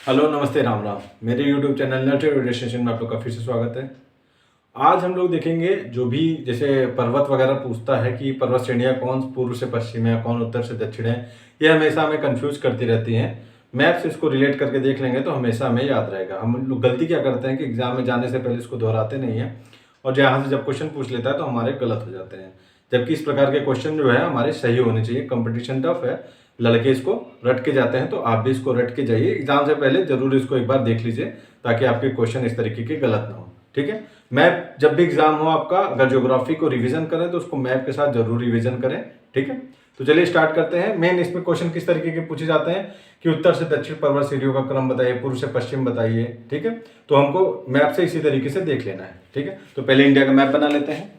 Hello, नमस्ते, राम राम। मेरे YouTube channel nurture radio station में आप लोग का फिर से स्वागत है। आज हम लोग देखेंगे जो भी जैसे पर्वत वगैरह पूछता है कि पर्वत श्रेणियाँ कौन पूर्व से पश्चिम है, कौन उत्तर से दक्षिण है, ये हमेशा हमें कंफ्यूज करती रहती हैं। मैप से इसको रिलेट करके देख लेंगे तो हमेशा हमें याद रहेगा। हम लोग गलती क्या करते हैं कि एग्जाम में जाने से पहले इसको दोहराते नहीं हैं और जहाँ से जब क्वेश्चन पूछ लेता है तो हमारे गलत हो जाते हैं। जबकि इस प्रकार के क्वेश्चन जो है हमारे सही होने चाहिए। कंपटीशन टफ है, लड़के इसको रट के जाते हैं, तो आप भी इसको रट के जाइए। एग्जाम से पहले जरूर इसको एक बार देख लीजिए ताकि आपके क्वेश्चन इस तरीके के गलत ना हो। ठीक है, मैप जब भी एग्जाम हो आपका, अगर ज्योग्राफी को रिवीजन करें तो उसको मैप के साथ जरूर रिवीजन करें। ठीक है, तो चलिए स्टार्ट करते हैं। मेन इसमें क्वेश्चन किस तरीके के पूछे जाते हैं कि उत्तर से दक्षिण पर्वत श्रेणियों का क्रम बताइए, पूर्व से पश्चिम बताइए। ठीक है, तो हमको मैप से इसी तरीके से देख लेना है। ठीक है, तो पहले इंडिया का मैप बना लेते हैं।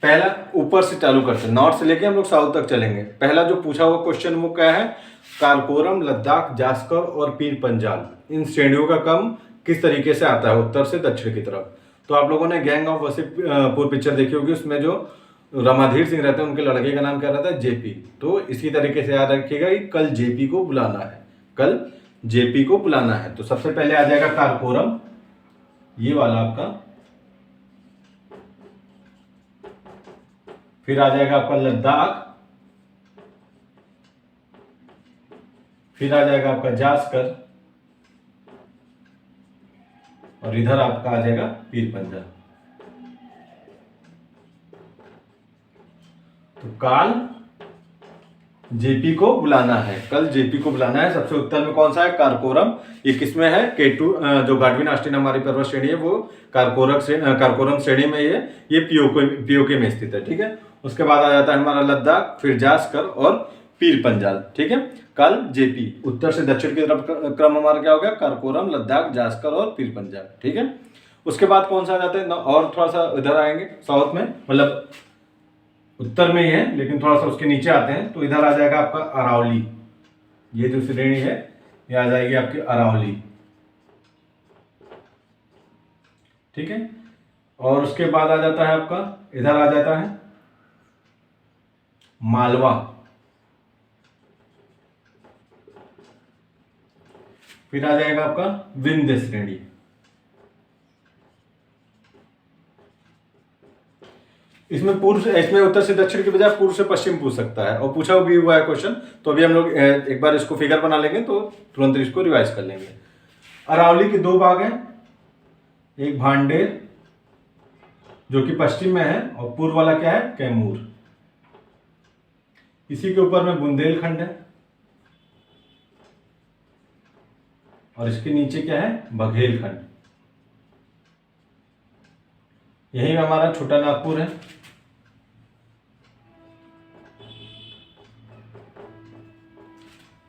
पहला ऊपर से चालू करते हैं, नॉर्थ से लेके हम लोग साउथ तक चलेंगे। पहला जो पूछा हुआ क्वेश्चन वो क्या है, काराकोरम, लद्दाख, जास्कर और पीर पंजाल, इन श्रेणियों का क्रम किस तरीके से आता है उत्तर से दक्षिण की तरफ। तो आप लोगों ने गैंग ऑफ वसीपुर पिक्चर देखी होगी, उसमें जो रमाधीर सिंह रहते हैं उनके लड़के का नाम क्या रहता है, जेपी। तो इसी तरीके से याद रखिएगा कि कल जेपी को बुलाना है, कल जेपी को बुलाना है। तो सबसे पहले आ जाएगा काराकोरम, ये वाला आपका। फिर आ जाएगा आपका लद्दाख, फिर आ जाएगा आपका जास्कर, और इधर आपका आ जाएगा पीर पंजाल। तो काल जेपी को बुलाना है, कल जेपी को बुलाना है। सबसे उत्तर में कौन सा है, काराकोरम। ये किसमें है, केटू, जो गाडविन ऑस्टिन हमारी पर्वत श्रेणी है वो काराकोरम श्रेणी में ये पीओके में स्थित है। ठीक है, उसके बाद आ जाता है हमारा लद्दाख, फिर जास्कर और पीर पंजाल। ठीक है, कल जेपी। उत्तर से दक्षिण की तरफ क्रम हमारा क्या हो गया, काराकोरम, लद्दाख, जास्कर और पीर पंजाल। ठीक है, उसके बाद कौन सा आ जाता है, और थोड़ा सा इधर आएंगे साउथ में, मतलब उत्तर में ही है लेकिन थोड़ा सा उसके नीचे आते हैं। तो इधर आ जाएगा आपका अरावली, ये जो श्रेणी है ये आ जाएगी आपकी अरावली। ठीक है, और उसके बाद आ जाता है आपका, इधर आ जाता है मालवा, फिर आ जाएगा आपका विंध्य श्रेणी। इसमें उत्तर से दक्षिण के बजाय पूर्व से पश्चिम पूछ सकता है, और पूछा भी हुआ है क्वेश्चन। तो अभी हम लोग एक बार इसको फिगर बना लेंगे तो तुरंत इसको रिवाइज कर लेंगे। अरावली के दो भाग हैं, एक भांडेर जो कि पश्चिम में है, और पूर्व वाला क्या है, कैमूर। इसी के ऊपर में बुंदेलखंड है, और इसके नीचे क्या है, बघेलखंड। यही हमारा छोटा नागपुर है।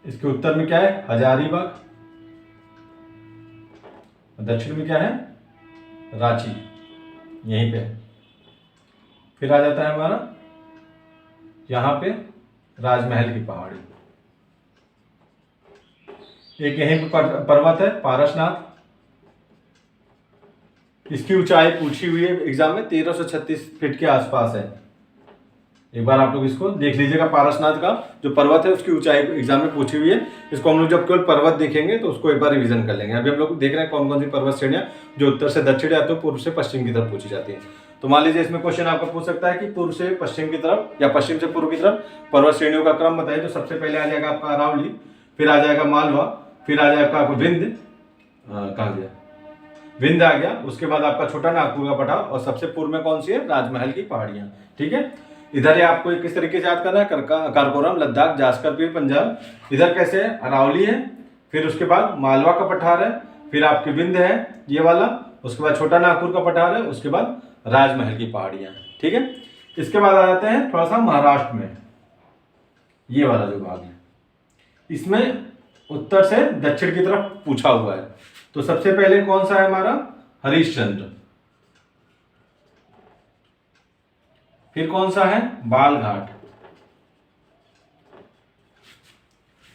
इसके उत्तर में क्या है, हजारीबाग, दक्षिण में क्या है, रांची, यहीं पे है। फिर आ जाता है हमारा यहां पे राजमहल की पहाड़ी। एक यहीं पे पर्वत है पारसनाथ, इसकी ऊंचाई पूछी हुई है एग्जाम में, 1336 फीट के आसपास है। एक बार आप लोग इसको देख लीजिएगा, पारसनाथ का जो पर्वत है उसकी ऊंचाई एग्जाम में पूछी हुई है। इसको हम लोग जब केवल पर्वत देखेंगे तो उसको एक बार रिवीजन कर लेंगे। अभी हम लोग देख रहे हैं कौन कौन सी पर्वत श्रेणियां जो उत्तर से दक्षिण या तो पूर्व से पश्चिम की तरफ पूछी जाती है। तो मान लीजिए इसमें क्वेश्चन आपका पूछ सकता है कि पूर्व से पश्चिम की तरफ या पश्चिम से पूर्व की तरफ पर्वत श्रेणियों का क्रम बताइए। तो सबसे पहले आ जाएगा आपका अरावली, फिर आ जाएगा मालवा, फिर आ जाएगा आपका विंध्य, कहाँ गया, विंध्य आ गया। उसके बाद आपका छोटा नागपुर का पठार, और सबसे पूर्व में कौन सी है, राजमहल की पहाड़ियां। ठीक है, इधर ये आपको किस तरीके से याद करना है, काराकोरम, लद्दाख, जास्कर, पीर पंजाल। इधर कैसे है, अरावली है, फिर उसके बाद मालवा का पठार है, फिर आपके विंध्य है ये वाला, उसके बाद छोटा नागपुर का पठार है, उसके बाद राजमहल की पहाड़ियां। ठीक है, इसके बाद आ जाते हैं थोड़ा सा महाराष्ट्र में, ये वाला जो भाग है, इसमें उत्तर से दक्षिण की तरफ पूछा हुआ है। तो सबसे पहले कौन सा है हमारा, हरिश्चंद्र। फिर कौन सा है, बालघाट,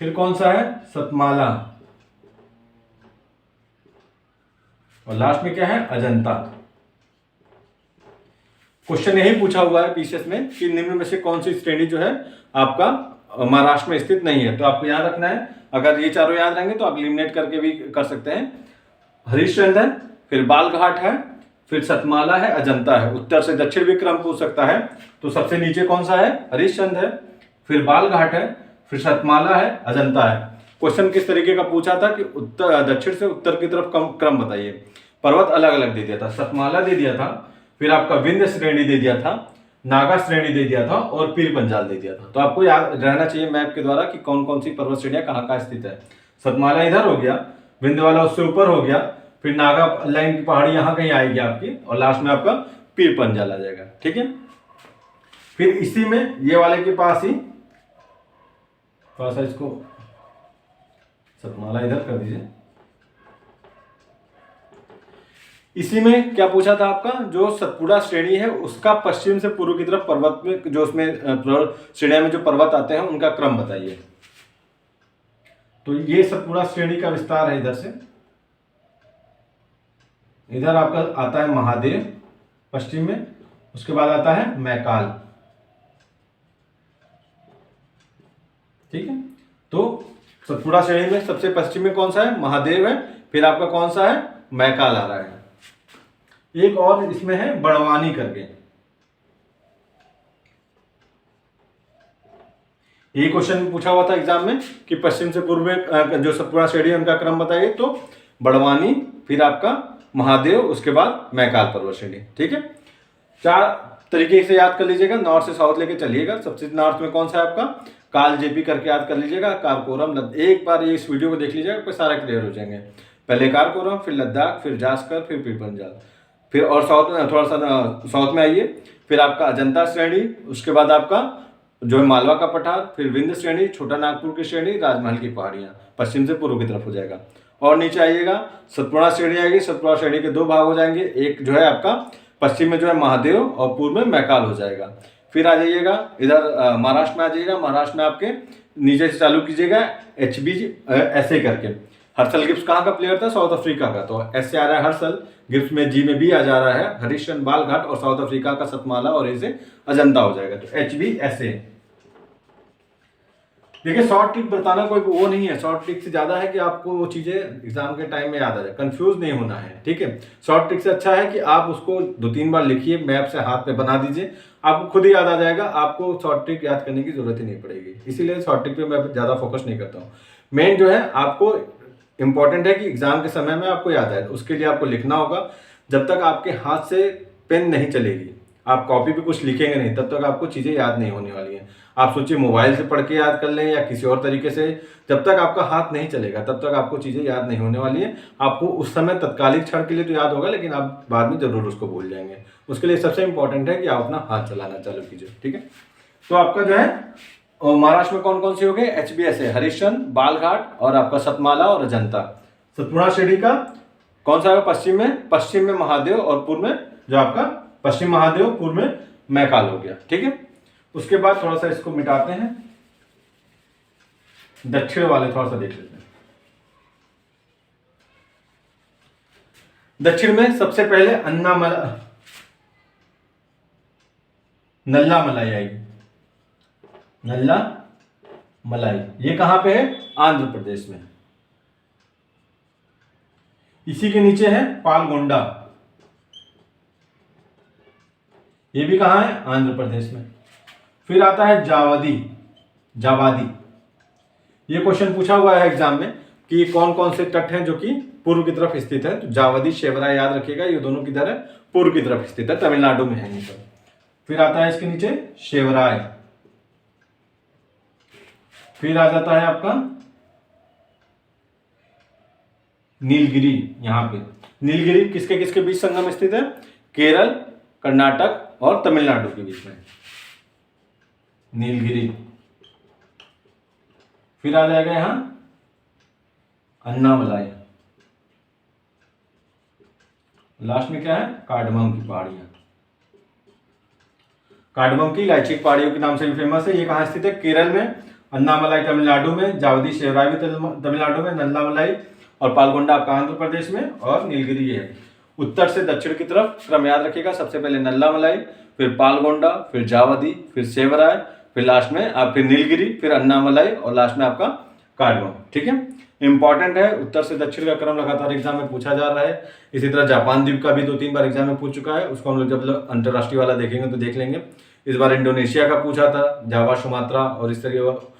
फिर कौन सा है, सतमाला, और लास्ट में क्या है, अजंता। क्वेश्चन यही पूछा हुआ है पीसीएस में कि निम्न में से कौन सी श्रेणी जो है आपका महाराष्ट्र में स्थित नहीं है। तो आपको याद रखना है, अगर ये चारों याद रहेंगे तो आप एलिमिनेट करके भी कर सकते हैं। हरिश्चंद्र है, फिर बालघाट है, फिर सतमाला है, अजंता है। उत्तर से दक्षिण भी क्रम पूछ सकता है। तो सबसे नीचे कौन सा है, हरिश्चंद्र है, फिर बालघाट है, फिर सतमाला है, अजंता है। क्वेश्चन किस तरीके का पूछा था कि उत्तर दक्षिण से उत्तर की तरफ क्रम बताइए। पर्वत अलग अलग दे दिया था, सतमाला दे दिया था, फिर आपका विंध्य श्रेणी दे दिया था, नागा श्रेणी दे दिया था, और पीर पंजाल दे दिया था। तो आपको याद रहना चाहिए मैप के द्वारा कि कौन कौन सी पर्वत श्रेणियां कहाँ कहाँ स्थित है। सतमाला इधर हो गया, विंध्य वाला उससे ऊपर हो गया, फिर नागा लाइन की पहाड़ी यहाँ कहीं आएगी आपकी, और लास्ट में आपका पीर पंजाल आ जाएगा। ठीक है, फिर इसी में ये वाले के पास ही थोड़ा सा इसको सतमाला इधर कर दीजिए। इसी में क्या पूछा था आपका, जो सतपुड़ा श्रेणी है उसका पश्चिम से पूर्व की तरफ पर्वत में जो उसमें श्रेणियां में जो पर्वत आते हैं उनका क्रम बताइए। तो ये सतपुड़ा श्रेणी का विस्तार है। इधर से इधर आपका आता है महादेव पश्चिम में, उसके बाद आता है मैकाल। ठीक है, तो सतपुड़ा श्रेणी में सबसे पश्चिम में कौन सा है, महादेव है, फिर आपका कौन सा है, मैकाल आ रहा है। एक और इसमें है बड़वानी करके, ये क्वेश्चन पूछा हुआ था एग्जाम में कि पश्चिम से पूर्व में जो सतपुड़ा श्रेणी है उनका क्रम बताइए। तो बड़वानी, फिर आपका महादेव, उसके बाद मैकाल पर्वत श्रेणी। ठीक है, चार तरीके से याद कर लीजिएगा, नॉर्थ से साउथ लेके चलिएगा। सबसे नॉर्थ में कौन सा है आपका, काल जेपी करके याद कर लीजिएगा, कारकोरम। एक बार ये इस वीडियो को देख लीजिएगा, आपको सारा क्लियर हो जाएंगे। पहले कारकोरम, फिर लद्दाख, फिर जास्कर, फिर पीर पंजाल, फिर और साउथ में थोड़ा सा साउथ में आइए, फिर आपका अजंता श्रेणी, उसके बाद आपका जो है मालवा का पठार, फिर विंध्य श्रेणी, छोटा नागपुर की श्रेणी, राजमहल की पहाड़ियाँ, पश्चिम से पूर्व की तरफ हो जाएगा। और नीचे आइएगा, सतपुड़ा श्रेणी आएगी। सतपुड़ा श्रेणी के दो भाग हो जाएंगे, एक जो है आपका पश्चिम में जो है महादेव और पूर्व में मैकाल हो जाएगा। फिर आ जाइएगा इधर महाराष्ट्र में आ जाइएगा। महाराष्ट्र में आपके नीचे से चालू कीजिएगा HBSA करके। हर्षल गिब्स कहाँ का प्लेयर था, साउथ अफ्रीका का, तो एस से आ रहा है हर्षल, गिब्स में जी में बी आ जा रहा है, हरिश्चंद्र, बालघाट, और साउथ अफ्रीका का सतमाला, और ए से अजंता हो जाएगा। तो HBSA। देखिए, शॉर्ट ट्रिक बताना कोई वो नहीं है, शॉर्ट ट्रिक से ज्यादा है कि आपको वो चीजें एग्जाम के टाइम में याद आ जाए, कंफ्यूज नहीं होना है। ठीक है, शॉर्ट ट्रिक से अच्छा है कि आप उसको 2-3 बार लिखिए, मैप से हाथ पे बना दीजिए, आपको खुद ही याद आ जाएगा, आपको शॉर्ट ट्रिक याद करने की जरूरत ही नहीं पड़ेगी। इसीलिए शॉर्ट ट्रिक पे मैं ज्यादा फोकस नहीं करता हूँ। मेन जो है आपको इंपॉर्टेंट है कि एग्जाम के समय में आपको याद आए, उसके लिए आपको लिखना होगा। जब तक आपके हाथ से पेन नहीं चलेगी, आप कॉपी पे कुछ लिखेंगे नहीं, तब तक आपको चीज़ें याद नहीं होने वाली हैं। आप सोचिए मोबाइल से पढ़ के याद कर लें या किसी और तरीके से, जब तक आपका हाथ नहीं चलेगा तब तक आपको चीज़ें याद नहीं होने वाली हैं। आपको उस समय तत्कालिक क्षण के लिए तो याद होगा, लेकिन आप बाद में जरूर उसको भूल जाएंगे। उसके लिए सबसे इंपॉर्टेंट है कि आप अपना हाथ चलाना चालू कीजिए। ठीक है, तो आपका जो है महाराष्ट्र में कौन कौन से हो गए, HBSA, हरिश्चंद्र, बालघाट, और आपका सतमाला और अजंता। सतपुड़ा श्रेणी का कौन सा है, पश्चिम में महादेव, और पूर्व में जो आपका पश्चिम महादेव, पूर्व में मैकाल हो गया। ठीक है, उसके बाद थोड़ा सा इसको मिटाते हैं, दक्षिण वाले थोड़ा सा देख लेते हैं। दक्षिण में सबसे पहले नल्ला मलाई आएगी, नल्ला मलाई। ये कहां पे है, आंध्र प्रदेश में। इसी के नीचे है पालगोंडा, ये भी कहां है, आंध्र प्रदेश में। फिर आता है जावादी। ये क्वेश्चन पूछा हुआ है एग्जाम में कि कौन कौन से तट हैं जो कि पूर्व की तरफ स्थित है। तो जावादी, शेवराय याद रखिएगा, ये दोनों किधर है, पूर्व की तरफ स्थित है, तमिलनाडु में है ये सब। फिर आता है इसके नीचे शेवराय। फिर आ जाता है आपका नीलगिरी। यहां पे नीलगिरी किसके किसके बीच संगम स्थित है, केरल, कर्नाटक और तमिलनाडु के बीच में नीलगिरी। फिर आ जाएगा यहां अन्नामलाई। लास्ट में क्या है, कार्डमम की पहाड़ियां। कार्डमम की इलायची पहाड़ियों के नाम से भी फेमस है। ये कहाँ स्थित है? केरल में, अन्नामलाई तमिलनाडु में, जावदी शेवराई भी तमिलनाडु में, नल्लामलाई और पालगोंडा आपका आंध्र प्रदेश में, और नीलगिरी ये है। उत्तर से दक्षिण की तरफ क्रम याद रखिएगा, सबसे पहले नल्लामलाई, फिर पालगोंडा, फिर जावदी, फिर शेवराय, फिर लास्ट में आप फिर नीलगिरी, फिर अन्नामलाई और लास्ट में आपका कार्डमम। ठीक है, इंपॉर्टेंट है, उत्तर से दक्षिण का क्रम लगातार एग्जाम में पूछा जा रहा है। इसी तरह जापान द्वीप का भी 2-3 बार एग्जाम में पूछ चुका है, उसको हम लोग जब अंतर्राष्ट्रीय वाला देखेंगे तो देख लेंगे। इस बार इंडोनेशिया का पूछा था, जावा, सुमात्रा और इस तरीके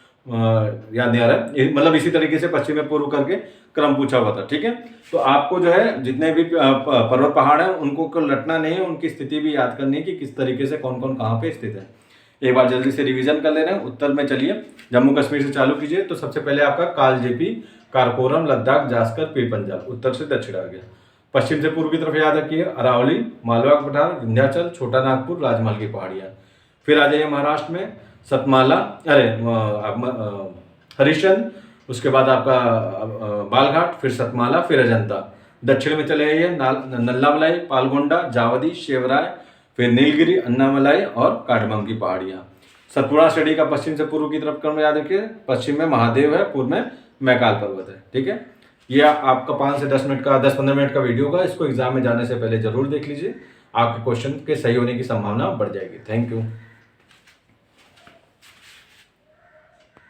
याद नहीं आ रहा है, मतलब इसी तरीके से पश्चिम में पूर्व करके क्रम पूछा हुआ था। ठीक है, तो आपको जो है जितने भी पर्वत पहाड़ हैं उनको रटना नहीं है, उनकी स्थिति भी याद करनी है कि किस तरीके से कौन कौन कहाँ पे स्थित है। एक बार जल्दी से रिवीजन कर ले रहे हैं। उत्तर में चलिए, जम्मू कश्मीर से चालू कीजिए, तो सबसे पहले आपका कालजेपी, कारकोरम, लद्दाख, जास्कर, पीर पंजाल, उत्तर से दक्षिण आ गया। पश्चिम से पूर्व की तरफ याद रखिए, अरावली, मालवा पठार, विंध्याचल, छोटा नागपुर, राजमहल की पहाड़ियाँ। फिर आ जाइए महाराष्ट्र में, सतमाला, हरिश्चंद्र, उसके बाद आपका बालघाट, फिर सतमाला, फिर अजंता। दक्षिण में चले जाइए, नल्लामलाई, पालगोंडा, जावदी, शेवराय, फिर नीलगिरी, अन्नामलाई और कार्डमम की पहाड़ियाँ। सतपुड़ा श्रेणी का पश्चिम से पूर्व की तरफ क्रम याद रखिए, पश्चिम में महादेव है, पूर्व में मैकाल पर्वत है। ठीक है, ये आपका 5 से 10-15 मिनट का वीडियो होगा, इसको एग्जाम में जाने से पहले जरूर देख लीजिए, आपके क्वेश्चन के सही होने की संभावना बढ़ जाएगी। Thank you.